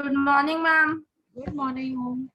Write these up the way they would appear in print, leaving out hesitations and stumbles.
Good morning, ma'am. Good morning, Om.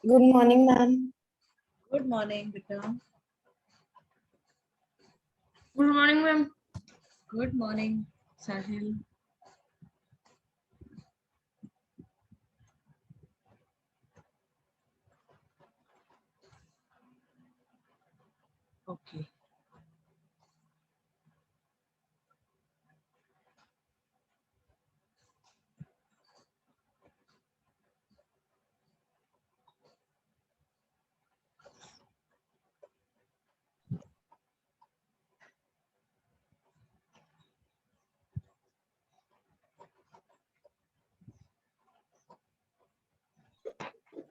Good morning, ma'am. Good morning, Beta. Good morning, ma'am. Good morning, Sahil. Okay.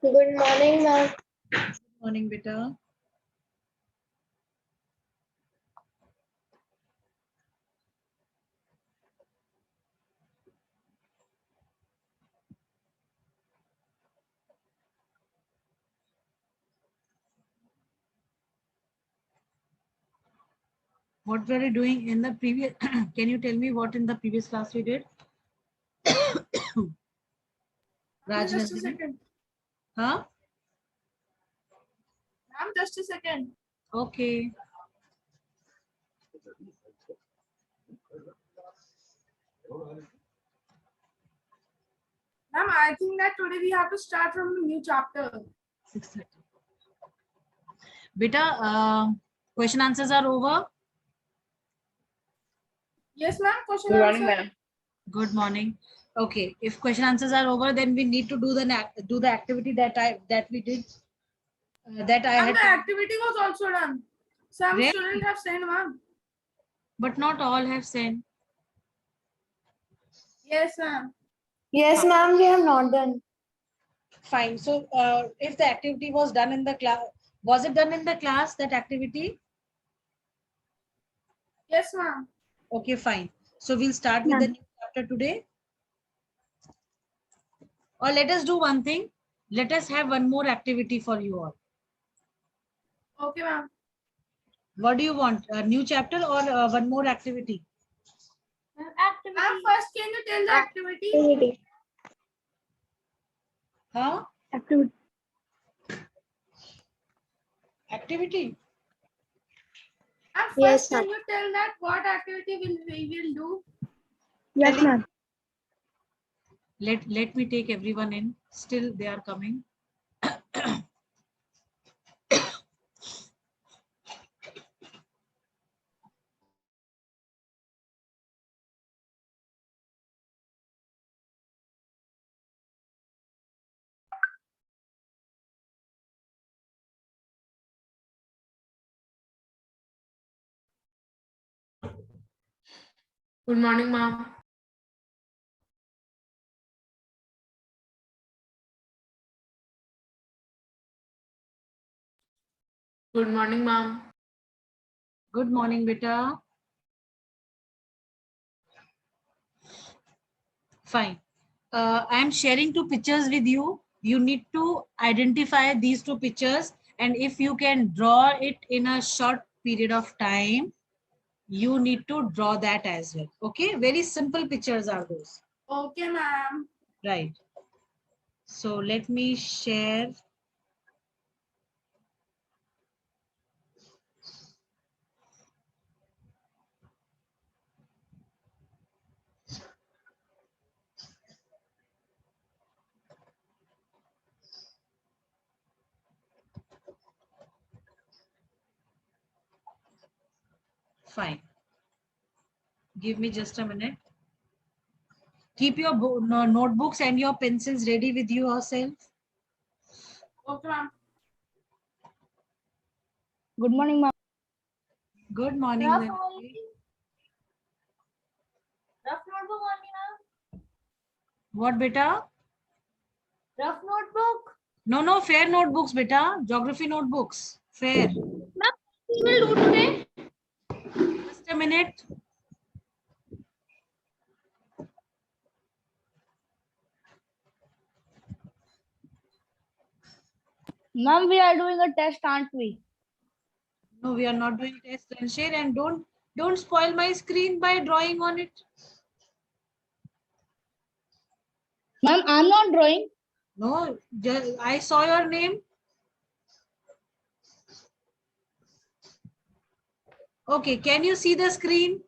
Good morning, ma'am. Good morning, Beta. What were you doing in the previous? Can you tell me what in the previous class we did? Just a Rajnandini? second. Huh? Ma'am, just a second. Okay. Ma'am, I think that today we have to start from a new chapter. 6:30. Beta, question answers are over. Yes, ma'am. Question Good morning, answer. ma'am. Good morning. Okay, if question answers are over, then we need to do the activity that we did. That I Ma'am, had, the activity was also done. Some Really? students have sent, ma'am. but not all have sent. Yes, ma'am. Yes, ma'am, we have not done. Fine. So, if the activity was done in the class, was it done in the class, that activity? Yes, ma'am. Okay, fine. So we'll start with the new chapter today. Or let us do one thing. Let us have one more activity for you all. Okay, ma'am. What do you want? A new chapter or one more activity? Ma'am, first can you tell the activity? Huh? Activity. Activity. Ma'am, Yes, first can ma'am. you tell that what activity we will do? Yes, ma'am. Let me take everyone in. Still they are coming. Good morning, ma'am. Good morning, ma'am. Good morning, beta. Fine. I am sharing two pictures with you. You need to identify these two pictures, and if you can draw it in a short period of time, you need to draw that as well. Okay, very simple pictures are those. Okay, ma'am. Right. So let me share. Fine. Give me just a minute. Keep your notebooks and your pencils ready with you yourself. Okay, ma'am. Good morning, ma'am. Good morning. Rough Nancy. only. Rough notebook only, ma'am. What, beta? Rough notebook. No, fair notebooks, beta. Geography notebooks. Fair. Ma'am, we will do today. Just a minute. Ma'am, we are doing a test, aren't we? No, we are not doing test and share, and don't spoil my screen by drawing on it. Ma'am, I'm not drawing. No, I saw your name. Okay, can you see the screen?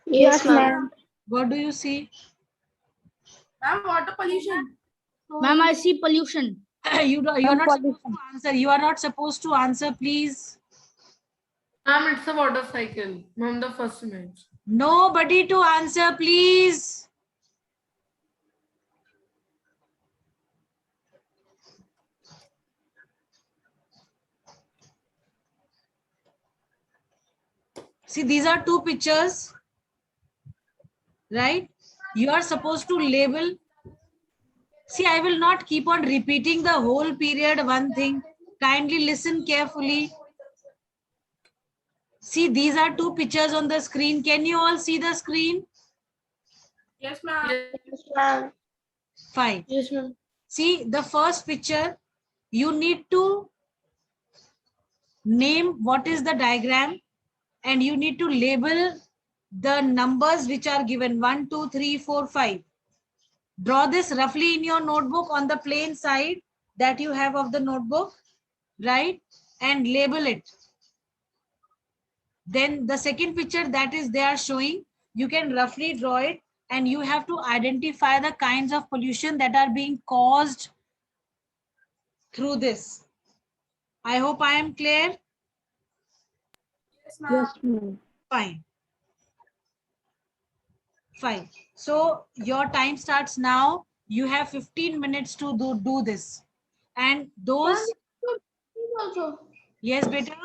Yes, ma'am. What do you see? Ma'am, water pollution. Ma'am, I see pollution. You are not supposed to answer. You are not supposed to answer, please. Ma'am, it's a water cycle. Ma'am, the first image. Nobody to answer, please. See, these are two pictures, right? You are supposed to label. See, I will not keep on repeating the whole period one thing. Kindly listen carefully. See, these are two pictures on the screen. Can you all see the screen? Yes, ma'am. Yes, ma'am. Fine. Yes, ma'am. See, the first picture, you need to name what is the diagram and you need to label the numbers which are given 1, 2, 3, 4, 5. Draw this roughly in your notebook on the plain side that you have of the notebook, right? And label it. Then the second picture that is they are showing, you can roughly draw it and you have to identify the kinds of pollution that are being caused through this. I hope I am clear. Yes, ma'am. Yes, ma'am. Fine. Fine. So your time starts now. You have 15 minutes to do this. And those, Also. yes, beta.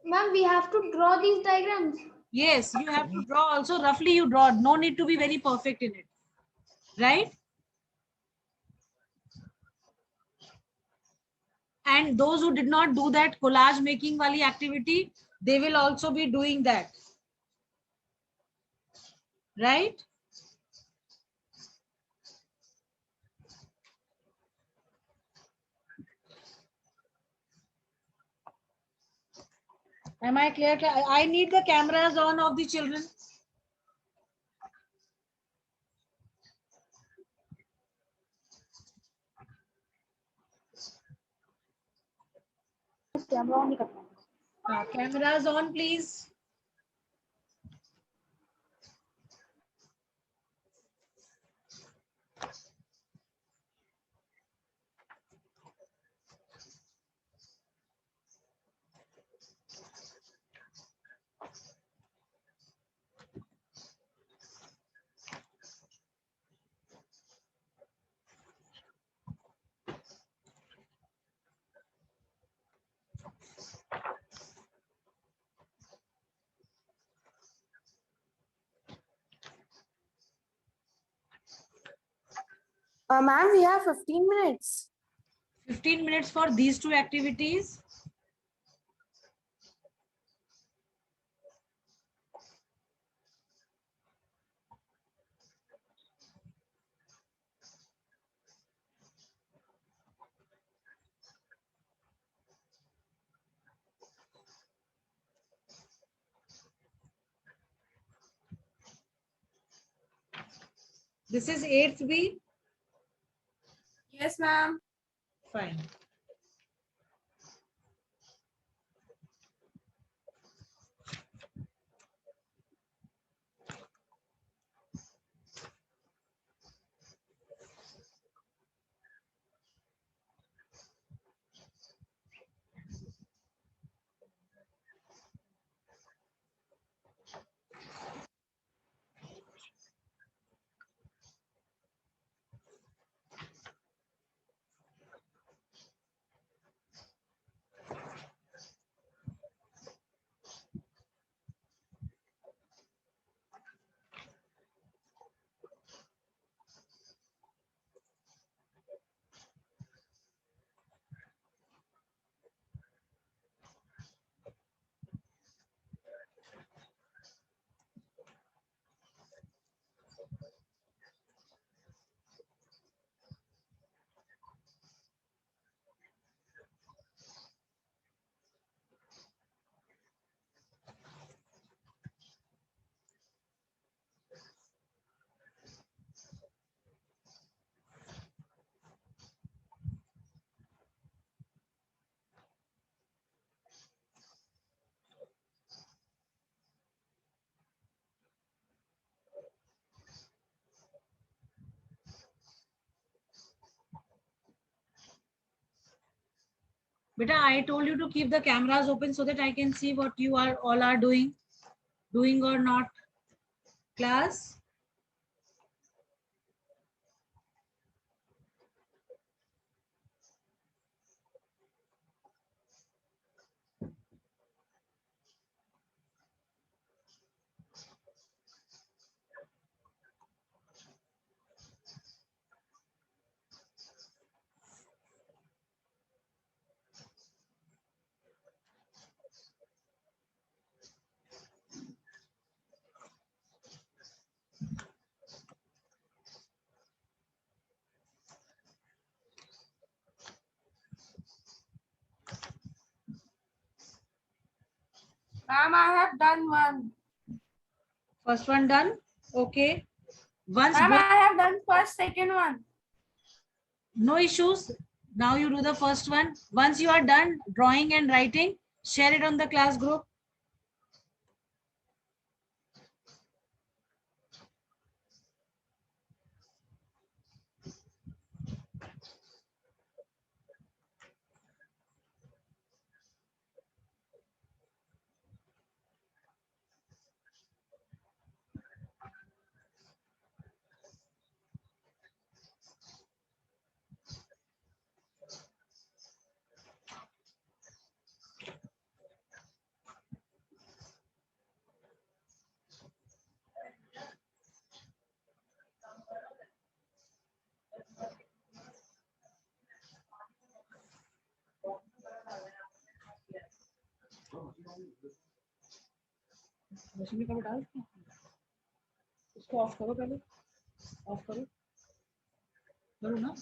Ma'am, we have to draw these diagrams. Yes, you have to draw also. Roughly you draw. No need to be very perfect in it. Right? And those who did not do that collage making wali activity, they will also be doing that. Right? Am I clear? I need the cameras on of the children. Cameras on, please. Ma'am, we have 15 minutes. 15 minutes for these two activities. This is 8th B. Yes, ma'am. Fine. Beta, I told you to keep the cameras open so that I can see what you are all are doing or not. Class. Ma'am, I have done one. First one done. Okay. Once Ma'am, both, I have done first, second one. no issues. Now you do the first one. Once you are done drawing and writing, share it on the class group. Machine में डाल इसको of करो, पहले of करो, करो ना.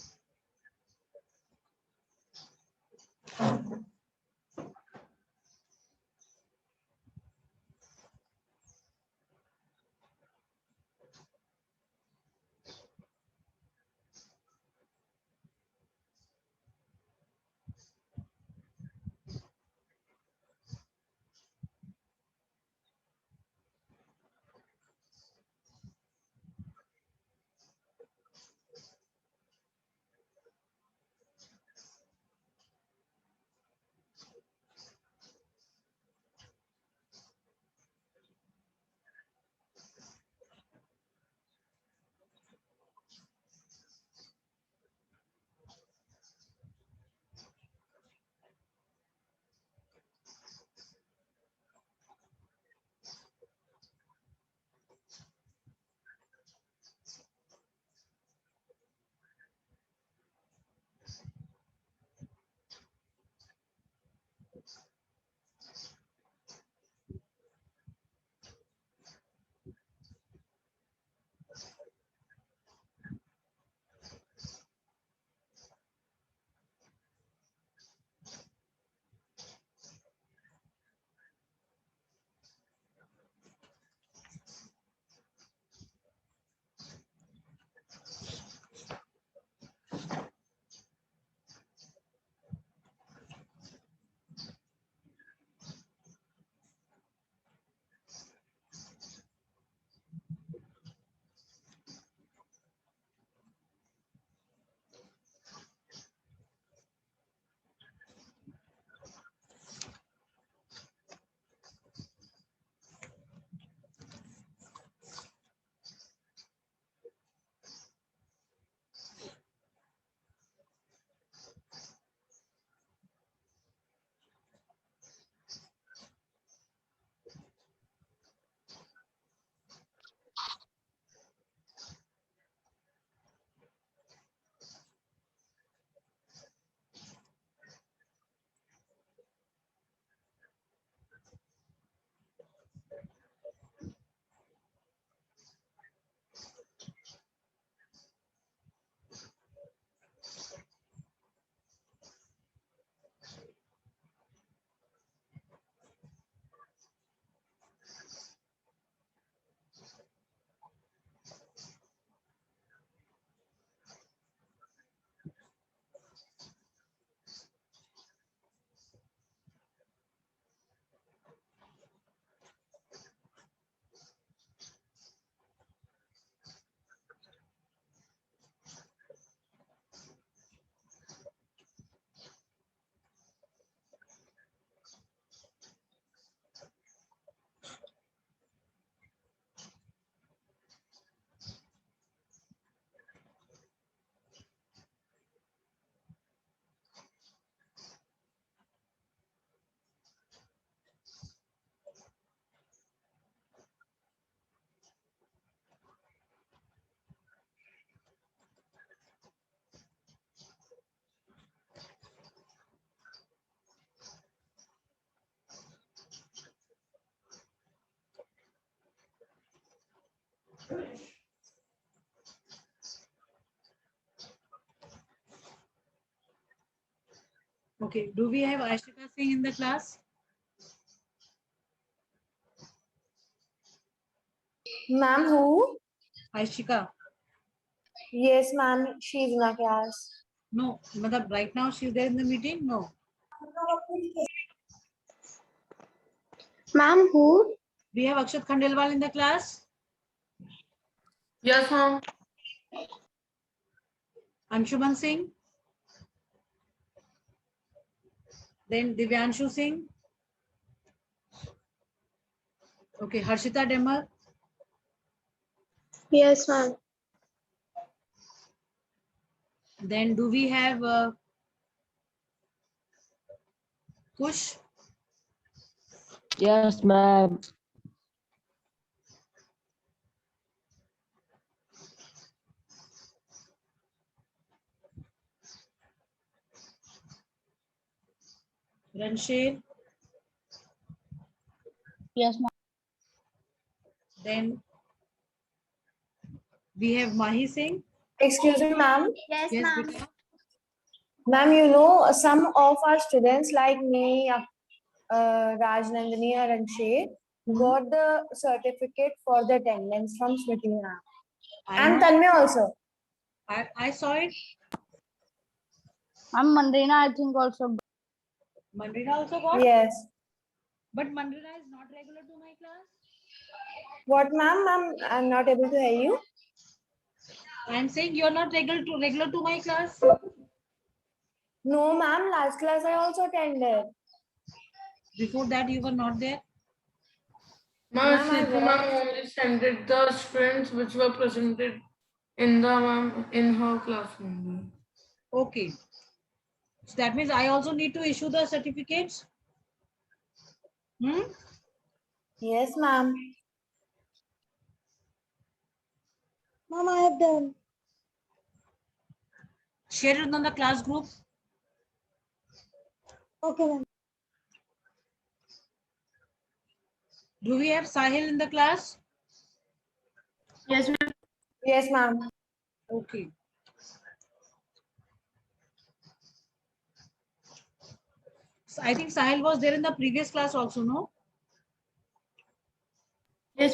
Okay, do we have Ashika Singh in the class? Ma'am, who? Ashika. Yes, ma'am. She's in our class. No, matlab right now she's there in the meeting? No. Ma'am, who? We have Akshat Khandelwal in the class? Yes, ma'am. Anshuman Singh? Then Divyanshu Singh? Okay, Harshita Demar? Yes, ma'am. Then do we have Kush? Yes, ma'am. Ranshed? Yes, ma'am. Then we have Mahi Singh? Excuse me, ma'am. Yes, Yes, ma'am. beta. Ma'am, you know, some of our students like me, Rajnandini or Anshay, got the certificate for the attendance from Smriti ma'am. I And know. Tanmay also. I saw it. Ma'am, Mandrina, I think also. Mandrina also got? Yes. But Mandrina is not regular to my class. What, ma'am? Ma'am, I'm not able to hear you. I'm saying you're not regular to my class. No, ma'am. Last class I also attended. Before that you were not there. Ma'am, Ma'am, I Smriti ma'am only sent it the students which were presented in the in her class only. Okay. So that means I also need to issue the certificates. Yes, ma'am. Ma'am, I have done. Share it on the class group. Okay, ma'am. Do we have Sahil in the class? Yes, ma'am. Yes, ma'am. Okay. So I think Sahil was there in the previous class also, no? Yes.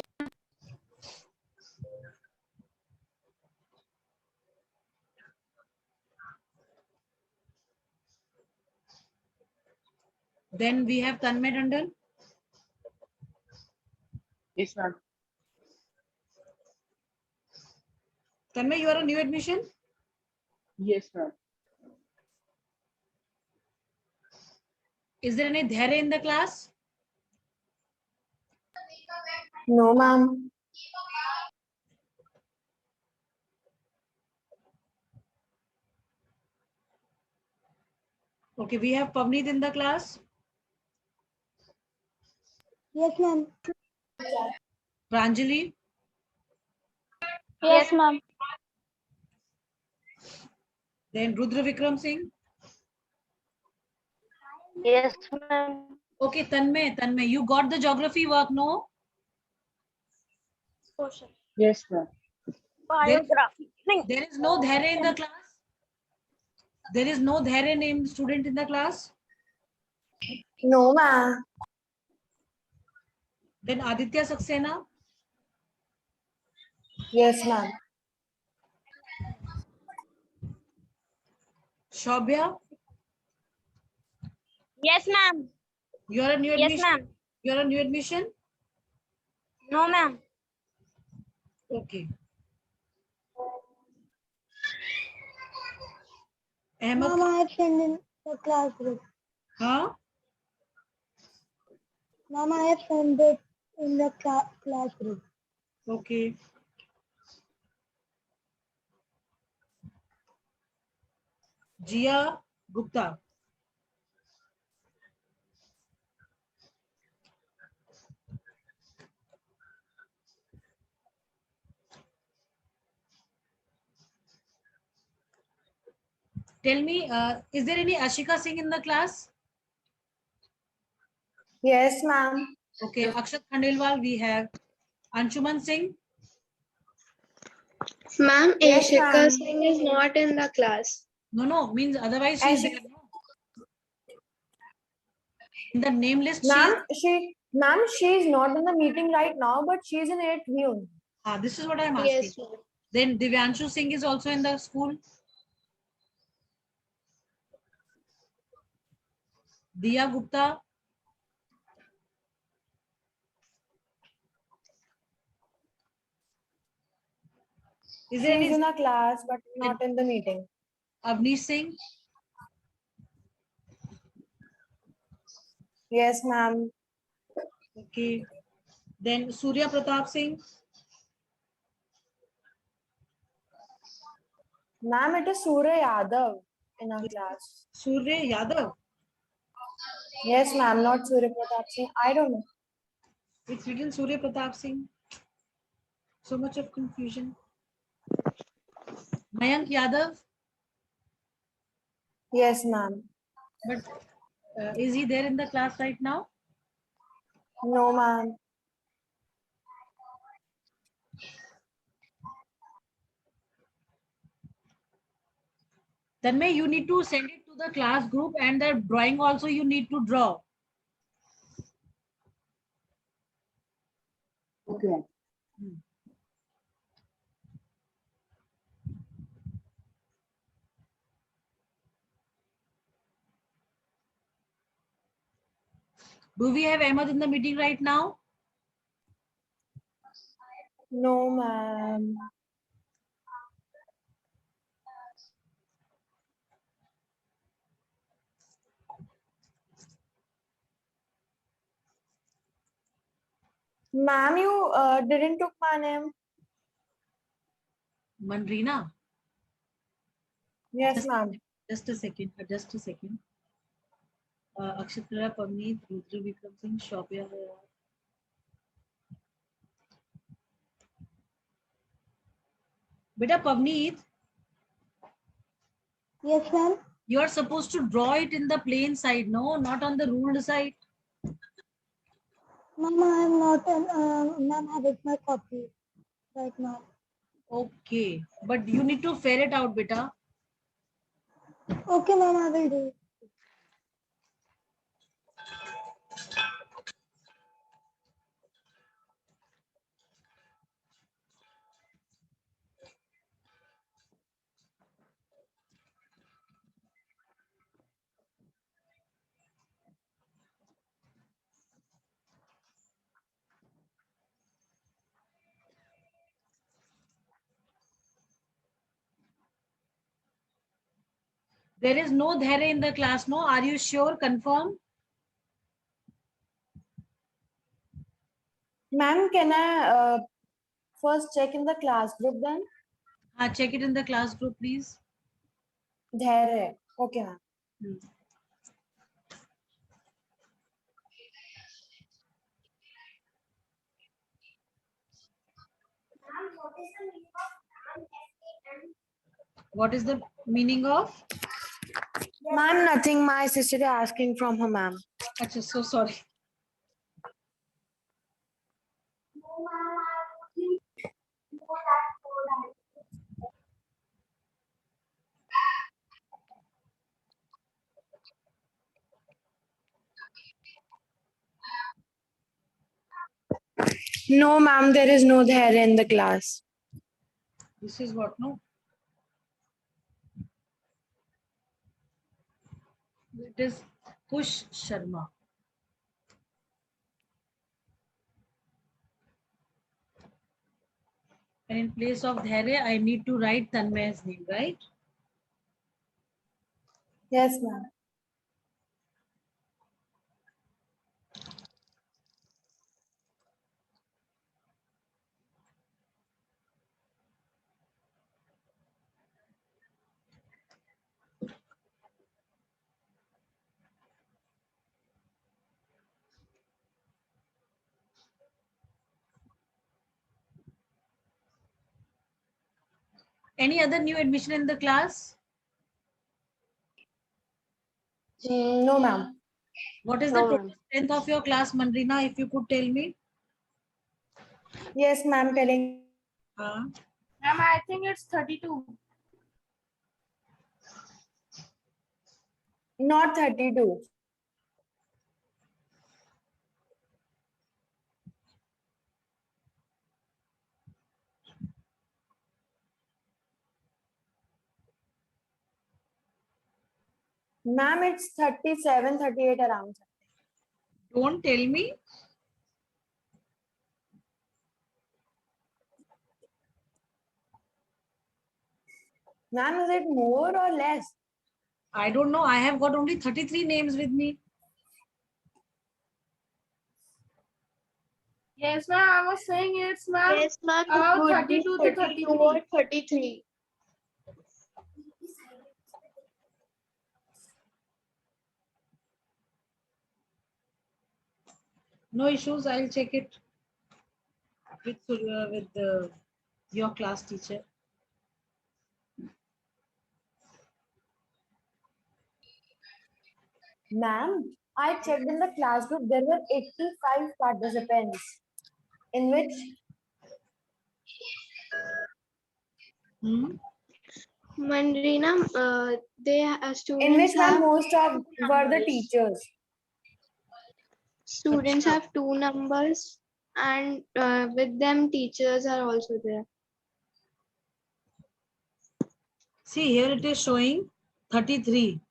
Then we have Tanmay Tandon. Yes, ma'am. Tanmay, you are a new admission? Yes, ma'am. Is there any Dhyare in the class? No, ma'am. Okay, we have Pavneet in the class. Yes, ma'am. Pranjali. Yes, ma'am. Then Rudra Vikram Singh. Yes, ma'am. Okay, Tanmay, you got the geography work, no? Yes, ma'am. Biography. There is no Dhyare in the class. There is no Dhyare named student in the class. No, ma'am. Then Aditya Saxena. Yes, ma'am. Shobhya. Yes, ma'am. You are a new Yes, admission. ma'am. You are a new admission. No, ma'am. Okay. Ma'am, Ahmed. I have sent in the class group. Huh? Ma'am, I have sent it in the class group. Okay. Jia Gupta. Tell me, is there any Ashika Singh in the class? Yes, ma'am. Okay, Akshat Khandelwal we have. Anshuman Singh. Ma'am, Yes, Ashika ma'am. Singh is not in the class. No, means otherwise she's Ashik- there. No? In the name list, Ma'am, she's not in the meeting right now, but she's in 8th view. this is what I'm asking. Yes, ma'am. Then Divyanshu Singh is also in the school. Diya Gupta. Is there She's any in a class, but not in the meeting. Avnish Singh? Yes, ma'am. Okay. Then Surya Pratap Singh. Ma'am, it is Surya Yadav in our class. Surya Yadav. Yes, ma'am, not Surya Pratap Singh. I don't know. It's written Surya Pratap Singh. So much of confusion. Mayank Yadav. Yes, ma'am. But is he there in the class right now? No, ma'am. Tanmay, you need to send it to the class group, and the drawing also you need to draw. Okay. Do we have Ahmed in the meeting right now? No, ma'am. Ma'am, you didn't took my name. Manrina. Yes, ma'am. Just a second. Just a second. Akshatra, Pavneet, Rudra Vikram Singh, Shobya. Beta Pavneet, Yes, ma'am. you are supposed to draw it in the plain side, no, not on the ruled side. Mama, I'm not ma'am, having my copy right now. Okay, but you need to ferret out, beta. Okay, ma'am, I will do it. There is no dhere in the class, no? Are you sure? Confirm? Ma'am, can I first check in the class group then? Check it in the class group, please. There. Okay, ma'am. What is the meaning of? Ma'am, nothing. My sister is asking from her ma'am. Achha, so sorry. No, ma'am, there is no there in the class. This is what, no? It is Kush Sharma. And in place of dhere, I need to write Tanmay's name, right? Yes, ma'am. Any other new admission in the class? No, ma'am. What is No, the total ma'am. strength of your class, Manrina, if you could tell me? Yes, ma'am, telling. Uh, Ma'am, I think it's 32. Not 32. Ma'am, it's 37, 38 around. Don't tell me. Ma'am, is it more or less? I don't know. I have got only 33 names with me. Yes, ma'am, I was saying it's, ma'am, Yes, ma'am, it about would be 32 to 32 33. or 33. No issues. I'll check it with your class teacher. Ma'am, I checked in the class group, there were 85 participants, in which Hmm? Mandrina, in students which ma'am have most of were the teachers. students have 2 numbers, and with them teachers are also there. See, here it is showing 33.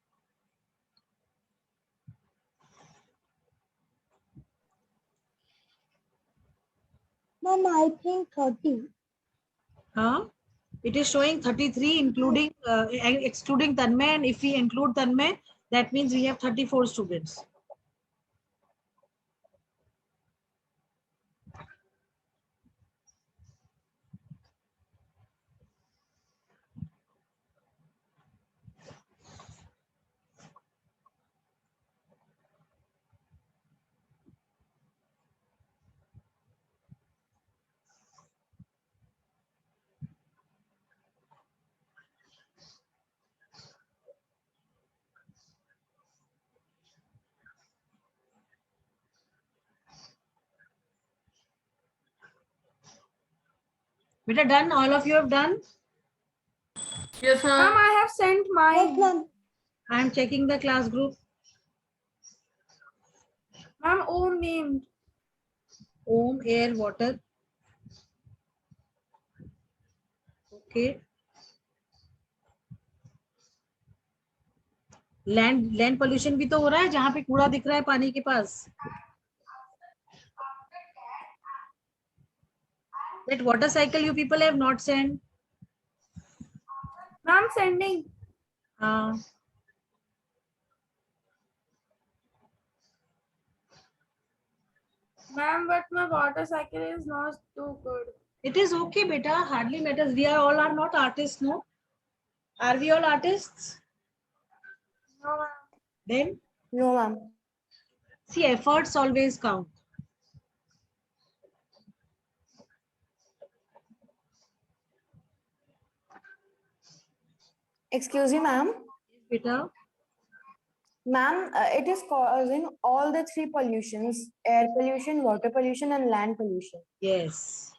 Ma'am, I think 30. Huh? It is showing 33, including excluding Tanmay, and if we include Tanmay, that means we have 34 students. Beta, done? All of you have done? Yes, Uh-huh. ma'am, I have sent Yes, mine. ma'am. I am checking the class group. Ma'am, own named. Om, air, water. Okay. Land pollution भी तो हो रहा है जहां पे कूड़ा दिख रहा है पानी के पास. That water cycle you people have not sent. Ma'am, sending. Ma'am, but my water cycle is not too good. It is okay, beta. Hardly matters. We are all are not artists, no? Are we all artists? No, ma'am. Then No, ma'am. see, efforts always count. Excuse me, ma'am. Beta. Ma'am, it is causing all the three pollutions: air pollution, water pollution, and land pollution. Yes.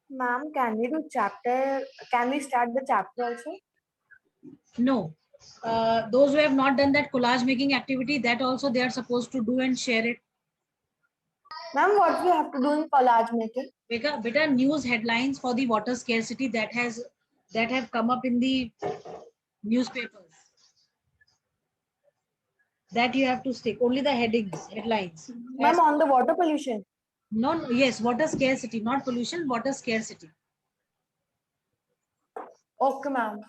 Ma'am, can we do chapter? Can we start the chapter also? No. Those who have not done that collage making activity, that also they are supposed to do and share it. Ma'am, what we have to do in collage making? Beta, news headlines for the water scarcity that have come up in the newspapers. That you have to stick only the headlines. Ma'am, on the water pollution. No, yes, water scarcity, not pollution, water scarcity. Okay, ma'am.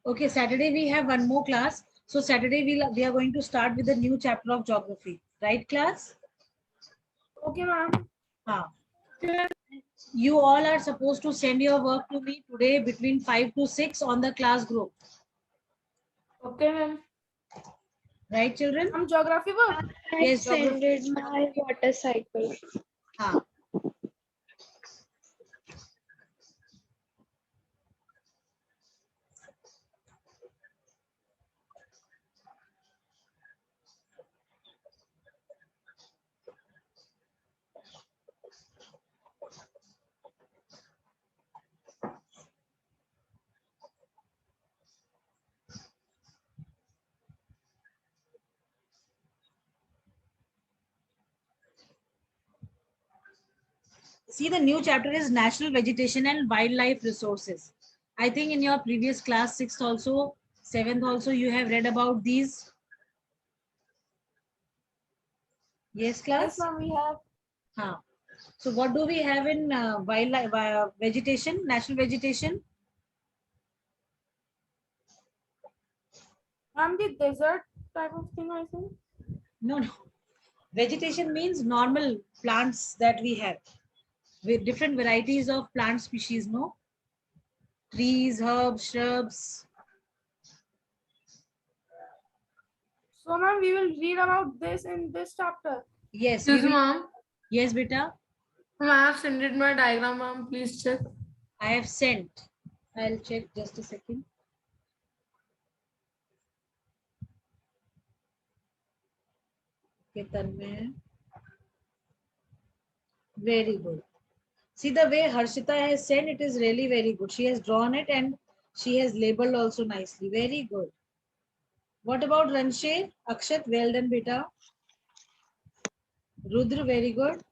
Okay, Saturday we have one more class. So Saturday we are going to start with a new chapter of geography, right, class? Okay, ma'am. You all are supposed to send your work to me today between 5 to 6 on the class group, Okay, ma'am. right, children? Ma'am, geography work. I Yes, geography. sent my water cycle. हाँ. See, the new chapter is National Vegetation and Wildlife Resources. I think in your previous class, 6th also, 7th also, you have read about these. Yes, class? Yes, ma'am, we have. Huh. So what do we have in wildlife vegetation, national vegetation? Ma'am, the desert type of thing, I think. No. Vegetation means normal plants that we have with different varieties of plant species, no? Trees, herbs, shrubs. So, ma'am, we will read about this in this chapter. Yes. Excuse me, ma'am. Yes, beta. Ma'am, I have sent it my diagram, ma'am. Please check. I have sent. I'll check just a second. Very good. See the way Harshita has sent, it is really very good. She has drawn it and she has labeled also nicely. Very good. What about Ranshe? Akshat, well done, beta. Rudra, very good.